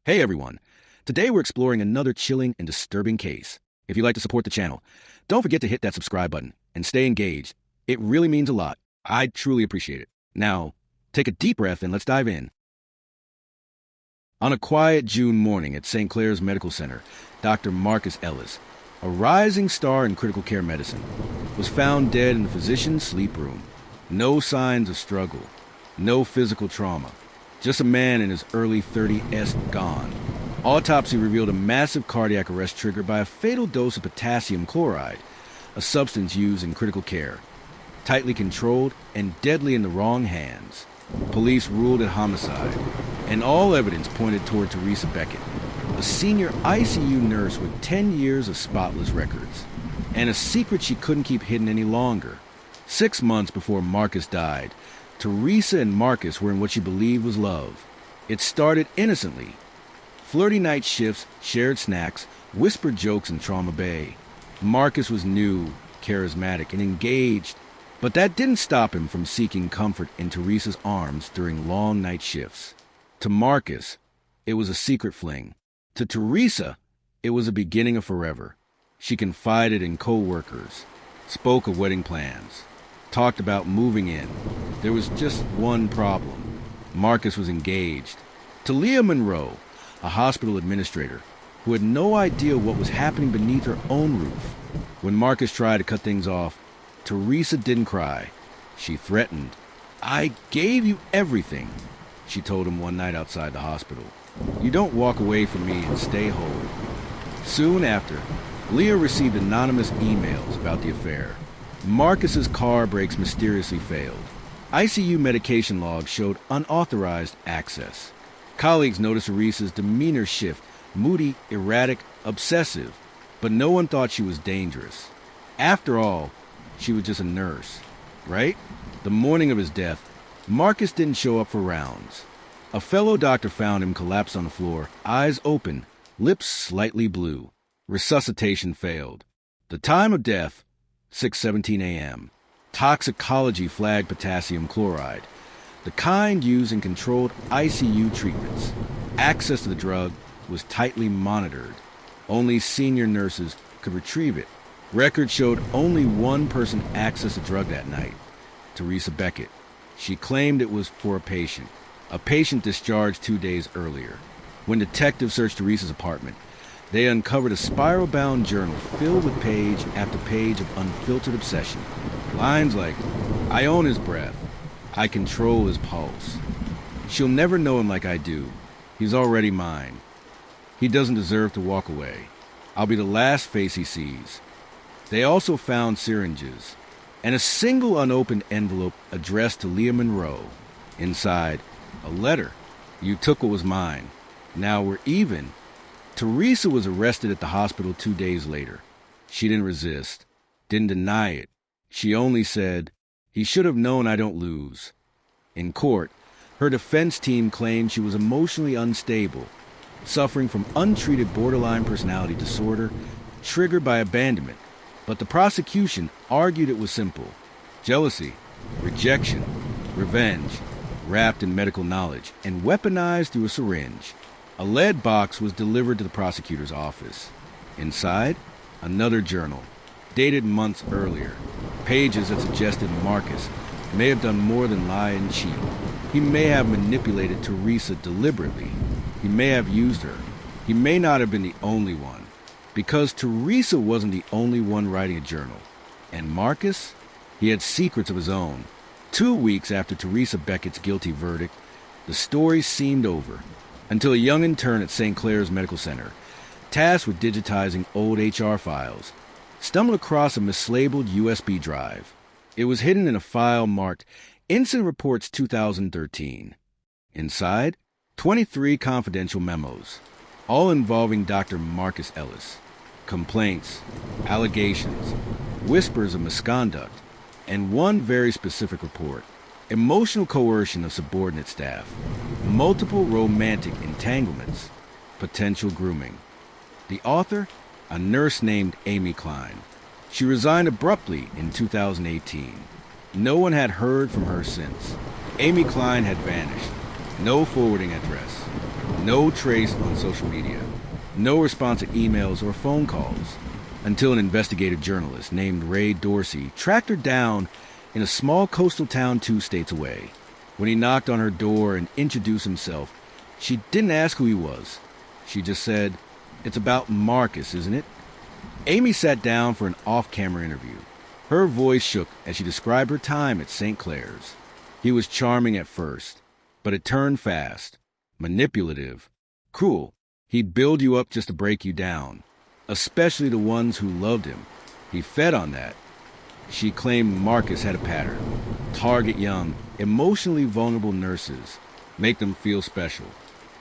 Hey everyone! Today we're exploring another chilling and disturbing case. If you'd like to support the channel, don't forget to hit that subscribe button and stay engaged. It really means a lot. I truly appreciate it. Now, take a deep breath and let's dive in. On a quiet June morning at St. Clair's Medical Center, Dr. Marcus Ellis, a rising star in critical care medicine, was found dead in the physician's sleep room. No signs of struggle, no physical trauma. Just a man in his early 30s gone. Autopsy revealed a massive cardiac arrest triggered by a fatal dose of potassium chloride, a substance used in critical care. Tightly controlled and deadly in the wrong hands. Police ruled it homicide, and all evidence pointed toward Theresa Beckett, a senior ICU nurse with 10 years of spotless records, and a secret she couldn't keep hidden any longer. 6 months before Marcus died, Theresa and Marcus were in what she believed was love. It started innocently. Flirty night shifts, shared snacks, whispered jokes in Trauma Bay. Marcus was new, charismatic, and engaged, but that didn't stop him from seeking comfort in Theresa's arms during long night shifts. To Marcus, it was a secret fling. To Theresa, it was a beginning of forever. She confided in co-workers, spoke of wedding plans, talked about moving in. There was just one problem. Marcus was engaged to Leah Monroe, a hospital administrator who had no idea what was happening beneath her own roof. When Marcus tried to cut things off, Theresa didn't cry. She threatened. "I gave you everything," she told him one night outside the hospital. "You don't walk away from me and stay whole." Soon after, Leah received anonymous emails about the affair. Marcus's car brakes mysteriously failed. ICU medication logs showed unauthorized access. Colleagues noticed Theresa's demeanor shift, moody, erratic, obsessive, but no one thought she was dangerous. After all, she was just a nurse, right? The morning of his death, Marcus didn't show up for rounds. A fellow doctor found him collapsed on the floor, eyes open, lips slightly blue. Resuscitation failed. The time of death, 6:17 a.m. Toxicology flagged potassium chloride, the kind used in controlled ICU treatments. Access to the drug was tightly monitored. Only senior nurses could retrieve it. Records showed only one person accessed the drug that night, Theresa Beckett. She claimed it was for a patient discharged 2 days earlier. When detectives searched Theresa's apartment, they uncovered a spiral-bound journal filled with page after page of unfiltered obsession. Lines like, "I own his breath. I control his pulse. She'll never know him like I do. He's already mine. He doesn't deserve to walk away. I'll be the last face he sees." They also found syringes and a single unopened envelope addressed to Leah Monroe. Inside, a letter. "You took what was mine. Now we're even." Theresa was arrested at the hospital 2 days later. She didn't resist, didn't deny it. She only said, "He should have known I don't lose." In court, her defense team claimed she was emotionally unstable, suffering from untreated borderline personality disorder triggered by abandonment. But the prosecution argued it was simple. Jealousy, rejection, revenge, wrapped in medical knowledge and weaponized through a syringe. A lead box was delivered to the prosecutor's office. Inside, another journal, dated months earlier. Pages that suggested Marcus may have done more than lie and cheat. He may have manipulated Theresa deliberately. He may have used her. He may not have been the only one. Because Theresa wasn't the only one writing a journal. And Marcus? He had secrets of his own. 2 weeks after Theresa Beckett's guilty verdict, the story seemed over. Until a young intern at St. Clair's Medical Center, tasked with digitizing old HR files, stumbled across a mislabeled USB drive. It was hidden in a file marked Incident Reports 2013. Inside, 23 confidential memos, all involving Dr. Marcus Ellis. Complaints, allegations, whispers of misconduct, and one very specific report. Emotional coercion of subordinate staff, multiple romantic entanglements, potential grooming. The author? A nurse named Amy Klein. She resigned abruptly in 2018. No one had heard from her since. Amy Klein had vanished. No forwarding address. No trace on social media. No response to emails or phone calls. Until an investigative journalist named Ray Dorsey tracked her down in a small coastal town 2 states away. When he knocked on her door and introduced himself, she didn't ask who he was. She just said, "It's about Marcus, isn't it?" Amy sat down for an off-camera interview. Her voice shook as she described her time at St. Clair's. He was charming at first, but it turned fast. Manipulative. Cruel. He'd build you up just to break you down, especially the ones who loved him. He fed on that. She claimed Marcus had a pattern. Target young, emotionally vulnerable nurses. Make them feel special.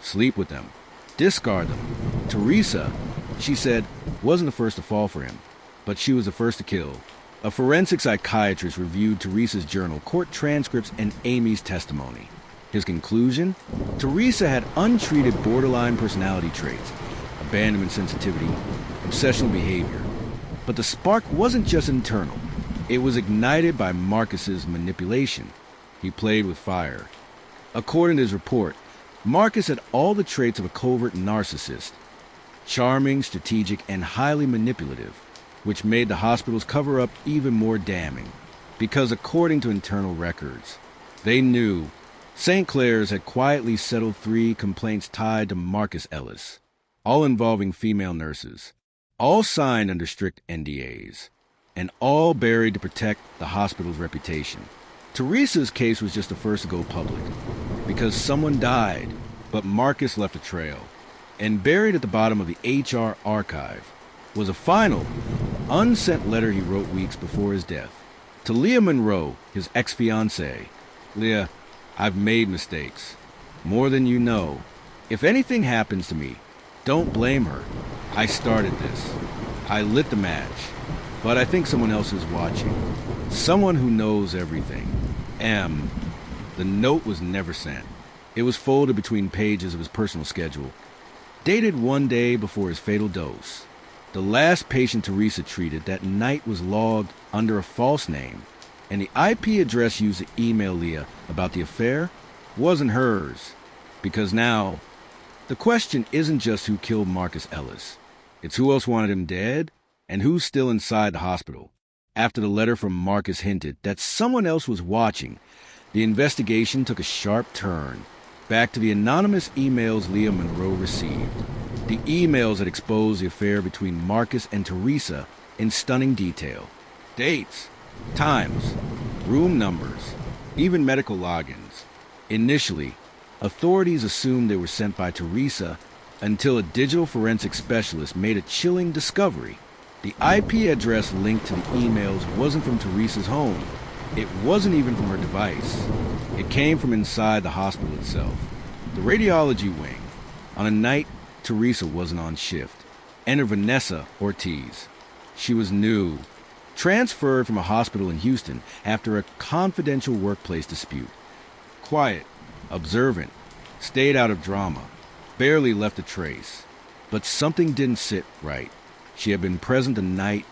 Sleep with them. Discard them. Theresa, she said, wasn't the first to fall for him, but she was the first to kill. A forensic psychiatrist reviewed Theresa's journal, court transcripts, and Amy's testimony. His conclusion? Theresa had untreated borderline personality traits, abandonment sensitivity, obsessional behavior. But the spark wasn't just internal. It was ignited by Marcus's manipulation. He played with fire. According to his report, Marcus had all the traits of a covert narcissist. Charming, strategic, and highly manipulative, which made the hospital's cover-up even more damning. Because according to internal records, they knew St. Clair's had quietly settled 3 complaints tied to Marcus Ellis, all involving female nurses, all signed under strict NDAs, and all buried to protect the hospital's reputation. Theresa's case was just the first to go public, because someone died, but Marcus left a trail. And buried at the bottom of the HR archive was a final, unsent letter he wrote weeks before his death. To Leah Monroe, his ex-fiancée. "Leah, I've made mistakes. More than you know. If anything happens to me, don't blame her. I started this. I lit the match. But I think someone else is watching. Someone who knows everything. M." The note was never sent. It was folded between pages of his personal schedule, dated 1 day before his fatal dose. The last patient Theresa treated that night was logged under a false name, and the IP address used to email Leah about the affair wasn't hers. Because now, the question isn't just who killed Marcus Ellis. It's who else wanted him dead, and who's still inside the hospital. After the letter from Marcus hinted that someone else was watching, the investigation took a sharp turn, back to the anonymous emails Leah Monroe received. The emails that exposed the affair between Marcus and Theresa in stunning detail. Dates, times, room numbers, even medical logins. Initially, authorities assumed they were sent by Theresa until a digital forensic specialist made a chilling discovery. The IP address linked to the emails wasn't from Theresa's home. It wasn't even from her device. It came from inside the hospital itself. The radiology wing. On a night Theresa wasn't on shift. Enter Vanessa Ortiz. She was new. Transferred from a hospital in Houston after a confidential workplace dispute. Quiet, observant, stayed out of drama, barely left a trace. But something didn't sit right. She had been present the night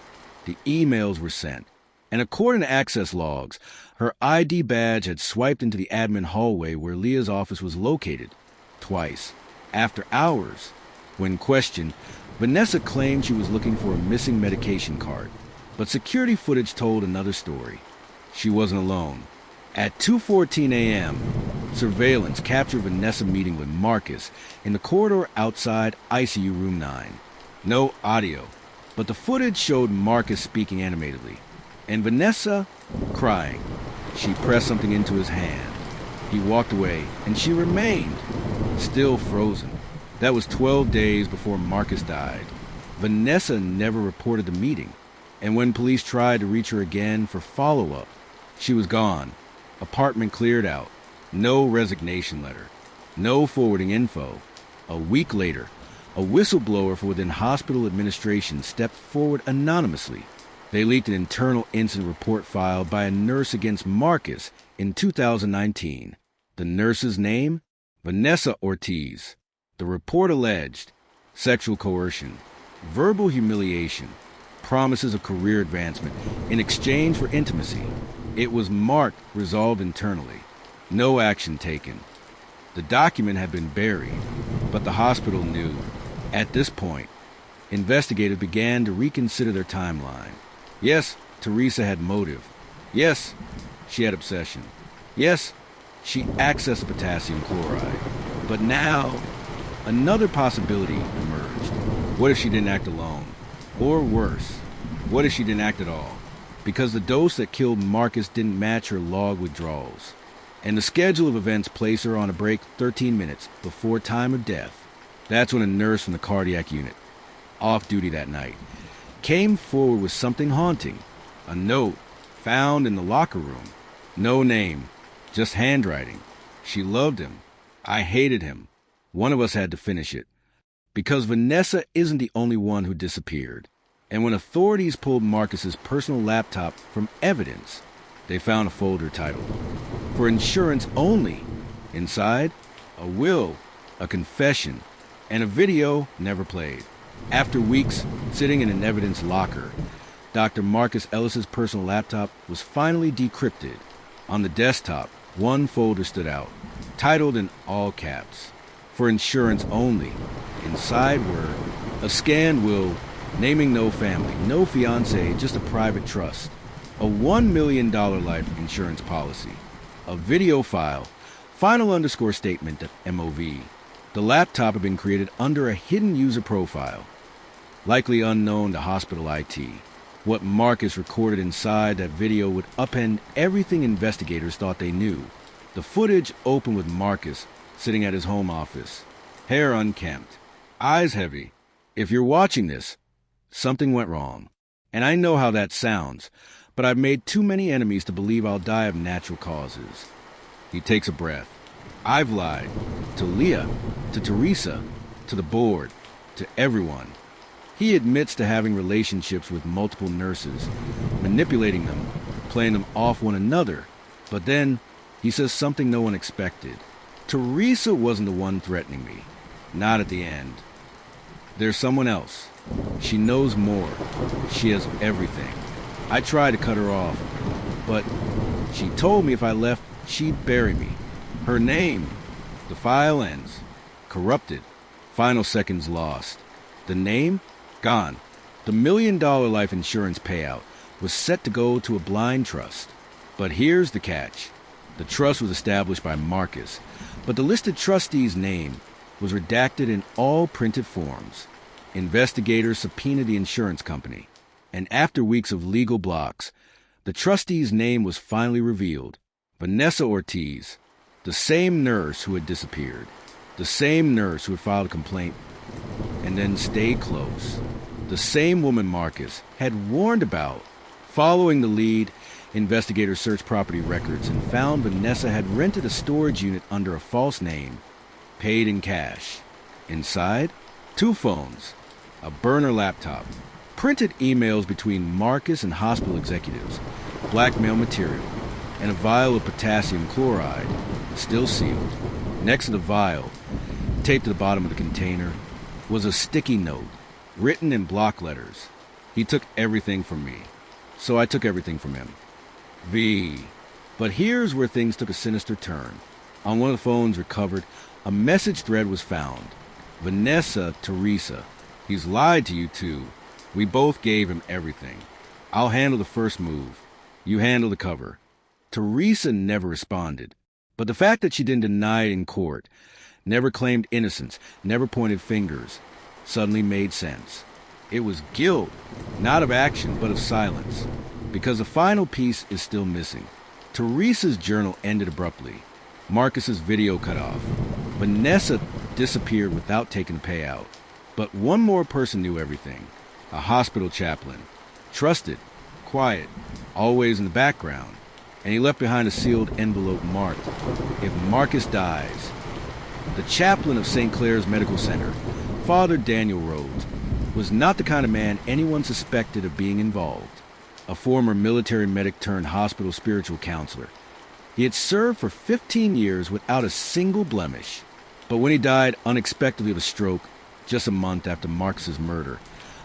the emails were sent. And according to access logs, her ID badge had swiped into the admin hallway where Leah's office was located. Twice. After hours. When questioned, Vanessa claimed she was looking for a missing medication cart. But security footage told another story. She wasn't alone. At 2:14 a.m., surveillance captured Vanessa meeting with Marcus in the corridor outside ICU Room 9. No audio, but the footage showed Marcus speaking animatedly, and Vanessa crying. She pressed something into his hand. He walked away, and she remained, still frozen. That was 12 days before Marcus died. Vanessa never reported the meeting, and when police tried to reach her again for follow-up, she was gone. Apartment cleared out. No resignation letter. No forwarding info. A week later, a whistleblower for within hospital administration stepped forward anonymously. They leaked an internal incident report filed by a nurse against Marcus in 2019. The nurse's name? Vanessa Ortiz. The report alleged sexual coercion, verbal humiliation, promises of career advancement in exchange for intimacy. It was marked resolved internally. No action taken. The document had been buried. But the hospital knew. At this point, investigators began to reconsider their timeline. Yes, Theresa had motive. Yes, she had obsession. Yes, she accessed potassium chloride. But now, another possibility emerged. What if she didn't act alone? Or worse, what if she didn't act at all? Because the dose that killed Marcus didn't match her log withdrawals. And the schedule of events placed her on a break 13 minutes before time of death. That's when a nurse from the cardiac unit, off duty that night, came forward with something haunting. A note found in the locker room. No name, just handwriting. She loved him. I hated him. One of us had to finish it. Because Vanessa isn't the only one who disappeared. And when authorities pulled Marcus's personal laptop from evidence, they found a folder titled, "For Insurance Only." Inside, a will, a confession, and a video never played. After weeks sitting in an evidence locker, Dr. Marcus Ellis's personal laptop was finally decrypted. On the desktop, one folder stood out, titled in all caps, "For Insurance Only." Inside were a scanned will naming no family, no fiancé, just a private trust, a $1 million life insurance policy, a video file, final_statement.mov. The laptop had been created under a hidden user profile, likely unknown to hospital IT. What Marcus recorded inside that video would upend everything investigators thought they knew. The footage opened with Marcus sitting at his home office, hair unkempt, eyes heavy. If you're watching this, something went wrong. And I know how that sounds, but I've made too many enemies to believe I'll die of natural causes. He takes a breath. I've lied. To Leah, to Theresa, to the board, to everyone. He admits to having relationships with multiple nurses, manipulating them, playing them off one another. But then, he says something no one expected. Theresa wasn't the one threatening me. Not at the end. There's someone else. She knows more. She has everything. I tried to cut her off, but she told me if I left, she'd bury me. Her name. The file ends. Corrupted. Final seconds lost. The name? Gone. The $1 million life insurance payout was set to go to a blind trust. But here's the catch. The trust was established by Marcus, but the listed trustee's name was redacted in all printed forms. Investigators subpoenaed the insurance company, and after weeks of legal blocks, the trustee's name was finally revealed. Vanessa Ortiz, the same nurse who had disappeared, the same nurse who had filed a complaint and then stayed close, the same woman Marcus had warned about. Following the lead, investigators searched property records and found Vanessa had rented a storage unit under a false name, paid in cash. Inside, 2 phones, a burner laptop, printed emails between Marcus and hospital executives, blackmail material, and a vial of potassium chloride, still sealed. Next to the vial, taped to the bottom of the container, was a sticky note, written in block letters. He took everything from me, so I took everything from him. V. But here's where things took a sinister turn. On one of the phones recovered, a message thread was found. Vanessa, Theresa, he's lied to you too. We both gave him everything. I'll handle the first move. You handle the cover. Theresa never responded. But the fact that she didn't deny it in court, never claimed innocence, never pointed fingers, suddenly made sense. It was guilt, not of action, but of silence. Because the final piece is still missing. Theresa's journal ended abruptly. Marcus's video cut off. Vanessa disappeared without taking the payout. But one more person knew everything. A hospital chaplain. Trusted, quiet, always in the background. And he left behind a sealed envelope marked, "If Marcus dies." The chaplain of St. Clair's Medical Center, Father Daniel Rhodes, was not the kind of man anyone suspected of being involved. A former military medic turned hospital spiritual counselor. He had served for 15 years without a single blemish. But when he died unexpectedly of a stroke, just a month after Marcus's murder,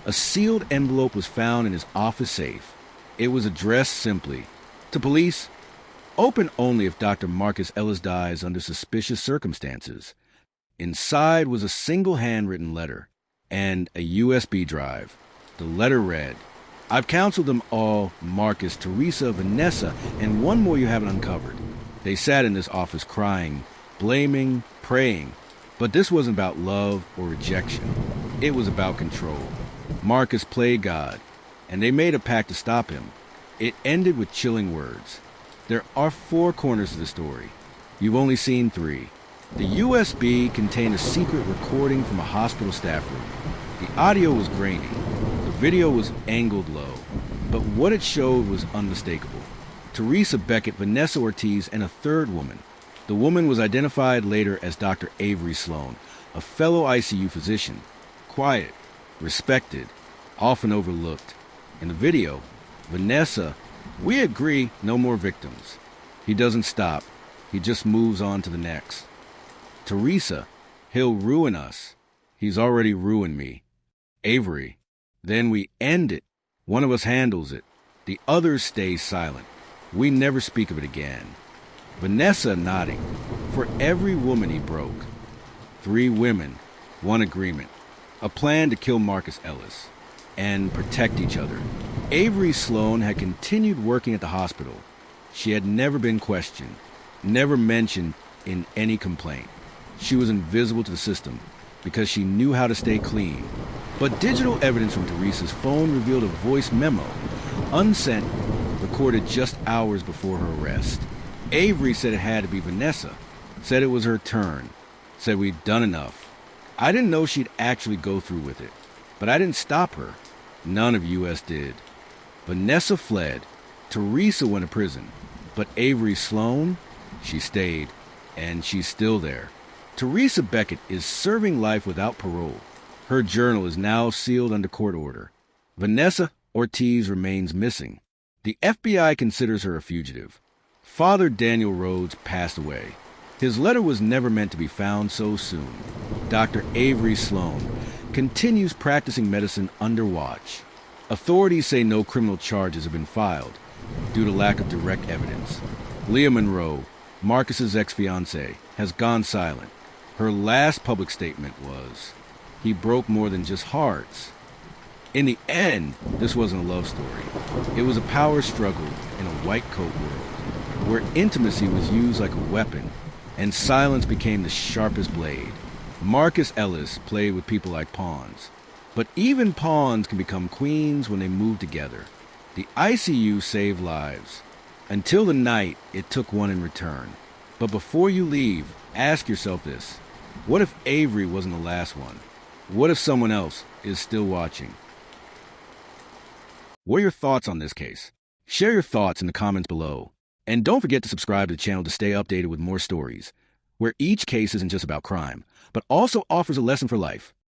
a sealed envelope was found in his office safe. It was addressed simply, "To police, open only if Dr. Marcus Ellis dies under suspicious circumstances." Inside was a single handwritten letter and a USB drive. The letter read, "I've counseled them all, Marcus, Theresa, Vanessa, and one more you haven't uncovered. They sat in this office crying, blaming, praying. But this wasn't about love or rejection. It was about control. Marcus played God, and they made a pact to stop him. It ended with chilling words. There are 4 corners to the story. You've only seen 3. The USB contained a secret recording from a hospital staff room. The audio was grainy. The video was angled low. But what it showed was unmistakable. Theresa Beckett, Vanessa Ortiz, and a 3rd woman. The woman was identified later as Dr. Avery Sloan, a fellow ICU physician. Quiet, respected, often overlooked. In the video, Vanessa, "We agree, no more victims." He doesn't stop. He just moves on to the next. Theresa, "He'll ruin us. He's already ruined me." Avery, "Then we end it. One of us handles it. The others stay silent. We never speak of it again." Vanessa nodding. "For every woman he broke. 3 women, 1 agreement. A plan to kill Marcus Ellis and protect each other." Avery Sloan had continued working at the hospital. She had never been questioned, never mentioned in any complaint. She was invisible to the system because she knew how to stay clean. But digital evidence from Theresa's phone revealed a voice memo, unsent, recorded just hours before her arrest. Avery said it had to be Vanessa, said it was her turn, said we'd done enough. I didn't know she'd actually go through with it, but I didn't stop her. None of US did. Vanessa fled. Theresa went to prison. But Avery Sloan, she stayed, and she's still there. Theresa Beckett is serving life without parole. Her journal is now sealed under court order. Vanessa Ortiz remains missing. The FBI considers her a fugitive. Father Daniel Rhodes passed away. His letter was never meant to be found so soon. Dr. Avery Sloan continues practicing medicine under watch. Authorities say no criminal charges have been filed due to lack of direct evidence. Leah Monroe, Marcus's ex-fiancée, has gone silent. Her last public statement was, "He broke more than just hearts." In the end, this wasn't a love story. It was a power struggle in a white coat world, where intimacy was used like a weapon and silence became the sharpest blade. Marcus Ellis played with people like pawns. But even pawns can become queens when they move together. The ICU saved lives. Until the night it took one in return. But before you leave, ask yourself this. What if Avery wasn't the last one? What if someone else is still watching? What are your thoughts on this case? Share your thoughts in the comments below. And don't forget to subscribe to the channel to stay updated with more stories, where each case isn't just about crime, but also offers a lesson for life.